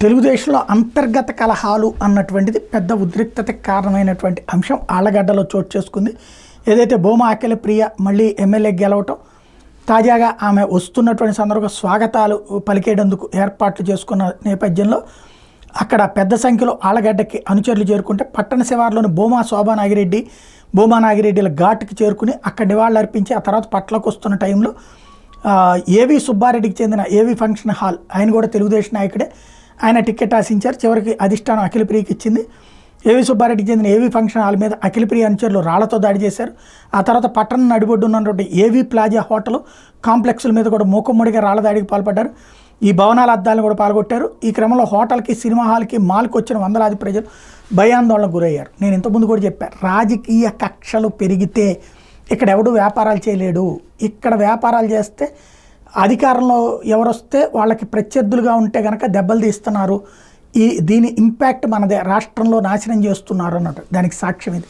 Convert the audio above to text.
తెలుగుదేశంలో అంతర్గత కలహాలు అన్నటువంటిది పెద్ద ఉద్రిక్తతకు కారణమైనటువంటి అంశం ఆళ్లగడ్డలో చోటు చేసుకుంది. ఏదైతే భూమా అఖిలప్రియ మళ్ళీ ఎమ్మెల్యే గెలవటం, తాజాగా ఆమె వస్తున్నటువంటి సందర్భంగా స్వాగతాలు పలికేటందుకు ఏర్పాట్లు చేసుకున్న నేపథ్యంలో అక్కడ పెద్ద సంఖ్యలో ఆళ్లగడ్డకి అనుచరులు చేరుకుంటే పట్టణ శివారులోని భూమా నాగిరెడ్డిల ఘాటుకి చేరుకుని అక్కడ నివాళులు అర్పించి ఆ తర్వాత పట్లకు వస్తున్న టైంలో ఏవి సుబ్బారెడ్డికి చెందిన ఏవి ఫంక్షన్ హాల్, ఆయన కూడా తెలుగుదేశం నాయకుడే, ఆయన టికెట్ ఆశించారు. చివరికి అధిష్టానం అఖిలప్రియకి ఇచ్చింది. ఏవి సుబ్బారెడ్డికి చెందిన ఏవి ఫంక్షన్ హాల్ మీద అఖిలప్రియ అనుచరులు రాళ్లతో దాడి చేశారు. ఆ తర్వాత పట్టణం నడిబొడ్డు ఉన్నటువంటి ఏవి ప్లాజా హోటల్ కాంప్లెక్స్ల మీద కూడా మూకుమ్మడిగా రాళ్ల దాడికి పాల్పడ్డారు. ఈ భవనాల అద్దాలను కూడా పాల్గొట్టారు. ఈ క్రమంలో హోటల్కి, సినిమా హాల్కి, మాల్కి వచ్చిన వందలాది ప్రజలు భయాందోళనకు గురయ్యారు. నేను ఇంతకుముందు కూడా చెప్పాను, రాజకీయ కక్షలు పెరిగితే ఇక్కడ ఎవడు వ్యాపారాలు చేయలేడు. ఇక్కడ వ్యాపారాలు చేస్తే అధికారంలో ఎవరొస్తే వాళ్ళకి ప్రత్యర్థులుగా ఉంటే కనుక దెబ్బలు తీస్తున్నారు. దీని ఇంపాక్ట్ మనదే, రాష్ట్రంలో నాశనం చేస్తున్నారు అన్నట్టు దానికి సాక్ష్యం ఇది.